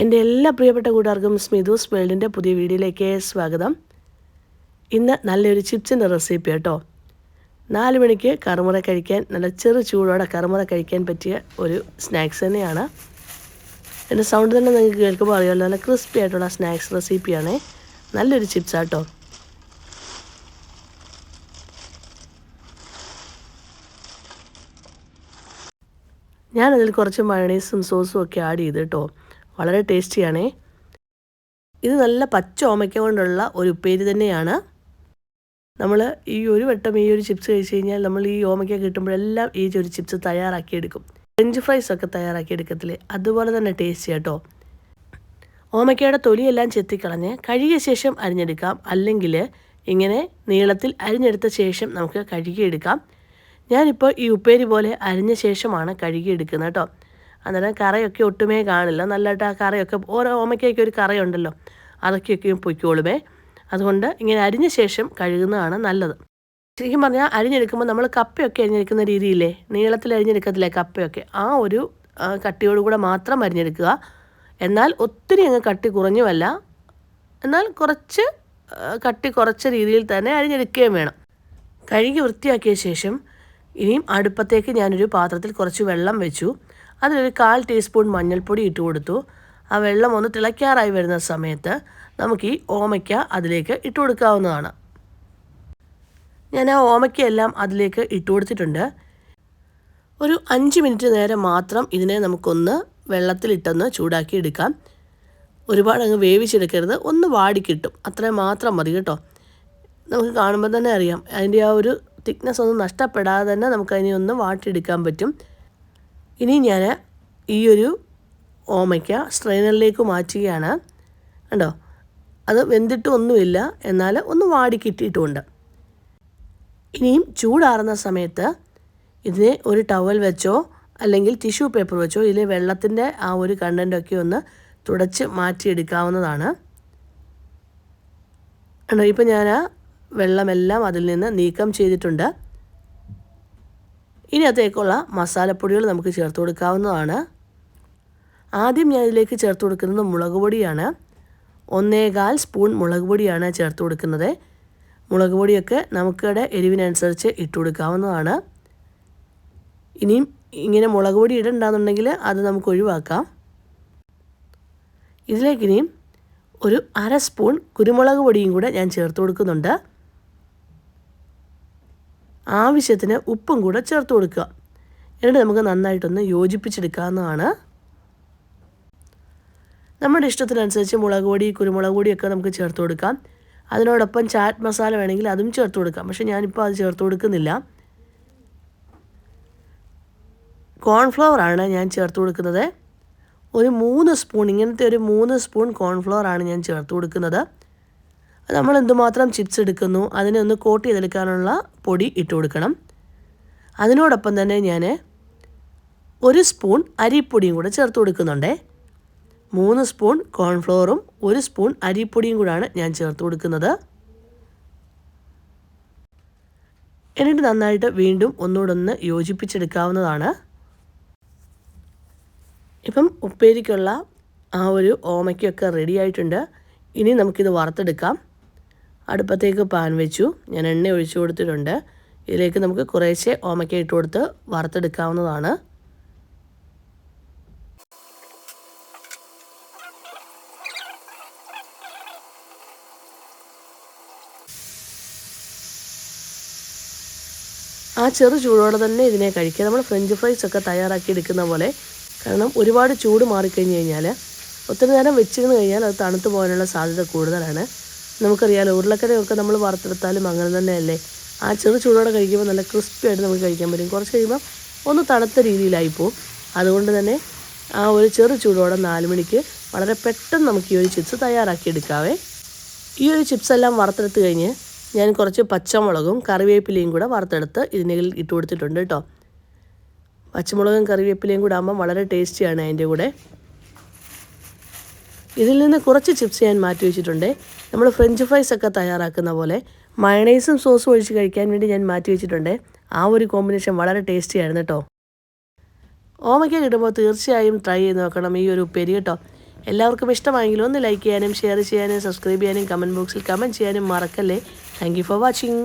എൻ്റെ എല്ലാ പ്രിയപ്പെട്ട കൂട്ടുകാർക്കും സ്മിതൂസ് വേൾഡിൻ്റെ പുതിയ വീഡിയോയിലേക്ക് സ്വാഗതം. ഇന്ന് നല്ലൊരു ചിപ്സിൻ്റെ റെസിപ്പി കേട്ടോ. 4 മണിക്ക് കറുമുറ കഴിക്കാൻ നല്ല ചെറു ചൂടോടെ കറുമുറ കഴിക്കാൻ പറ്റിയ ഒരു സ്നാക്സ് തന്നെയാണ്. എൻ്റെ സൗണ്ട് തന്നെ നിങ്ങൾക്ക് കേൾക്കുമ്പോൾ അറിയാമല്ലോ, നല്ല ക്രിസ്പി ആയിട്ടുള്ള സ്നാക്സ് റെസിപ്പിയാണ്. നല്ലൊരു ചിപ്സ് ആട്ടോ. ഞാനതിൽ കുറച്ച് മയണൈസും സോസും ഒക്കെ ആഡ് ചെയ്ത് കേട്ടോ. വളരെ ടേസ്റ്റിയാണേ. ഇത് നല്ല പച്ച ഓമയ്ക്ക കൊണ്ടുള്ള ഒരു ഉപ്പേരി തന്നെയാണ്. നമ്മൾ ഈ ഒരു വട്ടം ഈ ഒരു ചിപ്സ് കഴിച്ച് കഴിഞ്ഞാൽ നമ്മൾ ഈ ഓമയ്ക്ക കിട്ടുമ്പോഴെല്ലാം ഈ ഒരു ചിപ്സ് തയ്യാറാക്കിയെടുക്കും. ഫ്രഞ്ച് ഫ്രൈസൊക്കെ തയ്യാറാക്കിയെടുക്കത്തില്ലേ, അതുപോലെ തന്നെ ടേസ്റ്റ് കേട്ടോ. ഓമയ്ക്കയുടെ തൊലിയെല്ലാം ചെത്തിക്കളഞ്ഞ് കഴുകിയ ശേഷം അരിഞ്ഞെടുക്കാം, അല്ലെങ്കിൽ ഇങ്ങനെ നീളത്തിൽ അരിഞ്ഞെടുത്ത ശേഷം നമുക്ക് കഴുകിയെടുക്കാം. ഞാനിപ്പോൾ ഈ ഉപ്പേരി പോലെ അരിഞ്ഞ ശേഷമാണ് കഴുകിയെടുക്കുന്നത് കേട്ടോ. അന്നേരം കറയൊക്കെ ഒട്ടുമേ കാണില്ല. നല്ലതായിട്ട് ആ കറയൊക്കെ, ഓരോ ഓമയ്ക്കൊക്കെ ഒരു കറയുണ്ടല്ലോ, അതൊക്കെയൊക്കെയും പൊയ്ക്കോളുമേ. അതുകൊണ്ട് ഇങ്ങനെ അരിഞ്ഞ ശേഷം കഴുകുന്നതാണ് നല്ലത്. ശരിക്കും പറഞ്ഞാൽ അരിഞ്ഞെടുക്കുമ്പോൾ നമ്മൾ കപ്പയൊക്കെ അരിഞ്ഞെടുക്കുന്ന രീതിയില്ലേ, നീളത്തിൽ അരിഞ്ഞെടുക്കത്തില്ലേ കപ്പയൊക്കെ, ആ ഒരു കട്ടിയോടുകൂടെ മാത്രം അരിഞ്ഞെടുക്കുക. എന്നാൽ ഒത്തിരി അങ്ങ് കട്ടി കുറഞ്ഞുമല്ല, എന്നാൽ കുറച്ച് കട്ടി കുറച്ച രീതിയിൽ തന്നെ അരിഞ്ഞെടുക്കുകയും വേണം. കഴുകി വൃത്തിയാക്കിയ ശേഷം ഇനിയും അടുപ്പത്തേക്ക് ഞാനൊരു പാത്രത്തിൽ കുറച്ച് വെള്ളം വെച്ചു. അതിലൊരു 1/4 ടീസ്പൂൺ മഞ്ഞൾപ്പൊടി ഇട്ട് കൊടുത്തു. ആ വെള്ളം ഒന്ന് തിളയ്ക്കാറായി വരുന്ന സമയത്ത് നമുക്ക് ഈ ഓമയ്ക്ക അതിലേക്ക് ഇട്ട് കൊടുക്കാവുന്നതാണ്. ഞാൻ ആ ഓമയ്ക്കയെല്ലാം അതിലേക്ക് ഇട്ട് കൊടുത്തിട്ടുണ്ട്. ഒരു 5 മിനിറ്റ് നേരം മാത്രം ഇതിനെ നമുക്കൊന്ന് വെള്ളത്തിലിട്ടൊന്ന് ചൂടാക്കി എടുക്കാം. ഒരുപാട് അങ്ങ് വേവിച്ചെടുക്കരുത്, ഒന്ന് വാടിക്കിട്ടും, അത്രയും മാത്രം മതി കേട്ടോ. നമുക്ക് കാണുമ്പോൾ തന്നെ അറിയാം അതിൻ്റെ ആ ഒരു തിക്നെസ് ഒന്നും നഷ്ടപ്പെടാതെ തന്നെ നമുക്കതിനെ ഒന്ന് വാട്ടിയെടുക്കാൻ പറ്റും. ഇനി ഞാൻ ഈ ഒരു ഓമയ്ക്ക സ്ട്രെയിനറിലേക്ക് മാറ്റുകയാണ്. കണ്ടോ, അത് വെന്തിട്ടൊന്നുമില്ല, എന്നാൽ ഒന്ന് വാടിക്കിട്ടിട്ടുമുണ്ട്. ഇനിയും ചൂടാറുന്ന സമയത്ത് ഇതിനെ ഒരു ടവൽ വെച്ചോ അല്ലെങ്കിൽ ടിഷ്യൂ പേപ്പർ വെച്ചോ ഇതിലെ വെള്ളത്തിൻ്റെ ആ ഒരു കണ്ടൻറ്റൊക്കെ ഒന്ന് തുടച്ച് മാറ്റിയെടുക്കാവുന്നതാണ്. കണ്ടോ, ഇപ്പം ഞാൻ ആ വെള്ളമെല്ലാം അതിൽ നിന്ന് നീക്കം ചെയ്തിട്ടുണ്ട്. ഇനി അതിലേക്കുള്ള മസാലപ്പൊടികൾ നമുക്ക് ചേർത്ത് കൊടുക്കാവുന്നതാണ്. ആദ്യം ഞാൻ ഇതിലേക്ക് ചേർത്ത് കൊടുക്കുന്നത് മുളക് പൊടിയാണ്. 1.25 സ്പൂൺ മുളക് പൊടിയാണ് ചേർത്ത് കൊടുക്കുന്നത്. മുളക് പൊടിയൊക്കെ നമുക്കിടെ എരിവിനനുസരിച്ച് ഇട്ട് കൊടുക്കാവുന്നതാണ്. ഇനിയും ഇങ്ങനെ മുളക് പൊടി ഇടണ്ടെന്നുണ്ടെങ്കിൽ അത് നമുക്ക് ഒഴിവാക്കാം. ഇതിലേക്ക് ഇനിയും ഒരു 1/2 സ്പൂൺ കുരുമുളക് പൊടിയും കൂടെ ഞാൻ ചേർത്ത് കൊടുക്കുന്നുണ്ട്. ആവശ്യത്തിന് ഉപ്പും കൂടെ ചേർത്ത് കൊടുക്കുക. എന്നിട്ട് നമുക്ക് നന്നായിട്ടൊന്ന് യോജിപ്പിച്ചെടുക്കാവുന്നതാണ്. നമ്മുടെ ഇഷ്ടത്തിനനുസരിച്ച് മുളക് പൊടി കുരുമുളക് പൊടിയൊക്കെ നമുക്ക് ചേർത്ത് കൊടുക്കാം. അതിനോടൊപ്പം ചാറ്റ് മസാല വേണമെങ്കിൽ അതും ചേർത്ത് കൊടുക്കാം. പക്ഷേ ഞാനിപ്പോൾ അത് ചേർത്ത് കൊടുക്കുന്നില്ല. കോൺഫ്ലവറാണ് ഞാൻ ചേർത്ത് കൊടുക്കുന്നത്. ഒരു 3 സ്പൂൺ, ഇങ്ങനത്തെ ഒരു 3 സ്പൂൺ കോൺഫ്ലവറാണ് ഞാൻ ചേർത്ത് കൊടുക്കുന്നത്. നമ്മൾ എന്തുമാത്രം ചിപ്സ് എടുക്കുന്നു അതിനെ ഒന്ന് കോട്ട് ചെയ്തെടുക്കാനുള്ള പൊടി ഇട്ട് കൊടുക്കണം. അതിനോടൊപ്പം തന്നെ ഞാൻ 1 സ്പൂൺ അരിപ്പൊടിയും കൂടെ ചേർത്ത് കൊടുക്കുന്നുണ്ട്. 3 സ്പൂൺ കോൺഫ്ലവറും 1 സ്പൂൺ അരിപ്പൊടിയും കൂടാണ് ഞാൻ ചേർത്ത് കൊടുക്കുന്നത്. എന്നിട്ട് നന്നായിട്ട് വീണ്ടും ഒന്നുകൂടെ ഒന്ന് യോജിപ്പിച്ചെടുക്കാവുന്നതാണ്. ഇപ്പം ഉപ്പേരിക്കുള്ള ആ ഒരു ഓമയ്ക്കൊക്കെ റെഡി ആയിട്ടുണ്ട്. ഇനി നമുക്കിത് വറുത്തെടുക്കാം. അടുപ്പത്തേക്ക് പാൻ വെച്ചു, ഞാൻ എണ്ണ ഒഴിച്ചു കൊടുത്തിട്ടുണ്ട്. ഇതിലേക്ക് നമുക്ക് കുറേശ്ശെ ഓമയ്ക്ക ഇട്ട് കൊടുത്ത് വറുത്തെടുക്കാവുന്നതാണ്. ആ ചെറു ചൂടോടെ തന്നെ ഇതിനെ കഴിക്കുക. നമ്മൾ ഫ്രഞ്ച് ഫ്രൈസ് ഒക്കെ തയ്യാറാക്കി എടുക്കുന്ന പോലെ. കാരണം ഒരുപാട് ചൂട് മാറിക്കഴിഞ്ഞ് കഴിഞ്ഞാൽ ഒത്തിരി നേരം വെച്ചിരുന്ന് കഴിഞ്ഞാൽ അത് തണുത്ത് പോകാനുള്ള സാധ്യത കൂടുതലാണ്. നമുക്കറിയാമല്ലോ, ഉരുളക്കിഴങ്ങൊക്കെ നമ്മൾ വറുത്തെടുത്താലും അങ്ങനെ തന്നെയല്ലേ. ആ ചെറു ചൂടോടെ കഴിക്കുമ്പോൾ നല്ല ക്രിസ്പി ആയിട്ട് നമുക്ക് കഴിക്കാൻ പറ്റും. കുറച്ച് കഴിയുമ്പോൾ ഒന്ന് തണുത്ത രീതിയിലായിപ്പോവും. അതുകൊണ്ട് തന്നെ ആ ഒരു ചെറു ചൂടോടെ 4 മണിക്ക് വളരെ പെട്ടെന്ന് നമുക്ക് ഈ ഒരു ചിപ്സ് തയ്യാറാക്കിയെടുക്കാവേ. ഈ ഒരു ചിപ്സ് എല്ലാം വറുത്തെടുത്ത് കഴിഞ്ഞ് ഞാൻ കുറച്ച് പച്ചമുളകും കറിവേപ്പിലയും കൂടെ വറുത്തെടുത്ത് ഇതിനിൽ ഇട്ട് കൊടുത്തിട്ടുണ്ട് കേട്ടോ. പച്ചമുളകും കറിവേപ്പിലയും കൂടെ ആകുമ്പോൾ വളരെ ടേസ്റ്റിയാണ് അതിൻ്റെ കൂടെ. ഇതിൽ നിന്ന് കുറച്ച് ചിപ്സ് ഞാൻ മാറ്റി വെച്ചിട്ടുണ്ട്. നമ്മൾ ഫ്രഞ്ച് ഫ്രൈസ് ഒക്കെ തയ്യാറാക്കുന്ന പോലെ മയണൈസും സോസും ഒഴിച്ച് കഴിക്കാൻ വേണ്ടി ഞാൻ മാറ്റി വെച്ചിട്ടുണ്ട്. ആ ഒരു കോമ്പിനേഷൻ വളരെ ടേസ്റ്റിയായിരുന്നു കേട്ടോ. ഓമയ്ക്ക കിട്ടുമ്പോൾ തീർച്ചയായും ട്രൈ ചെയ്ത് നോക്കണം ഈ ഒരു ഉപ്പേരി കേട്ടോ. എല്ലാവർക്കും ഇഷ്ടമായെങ്കിൽ ഒന്ന് ലൈക്ക് ചെയ്യാനും ഷെയർ ചെയ്യാനും സബ്സ്ക്രൈബ് ചെയ്യാനും കമൻറ്റ് ബോക്സിൽ കമൻറ്റ് ചെയ്യാനും മറക്കല്ലേ. Thank you for watching.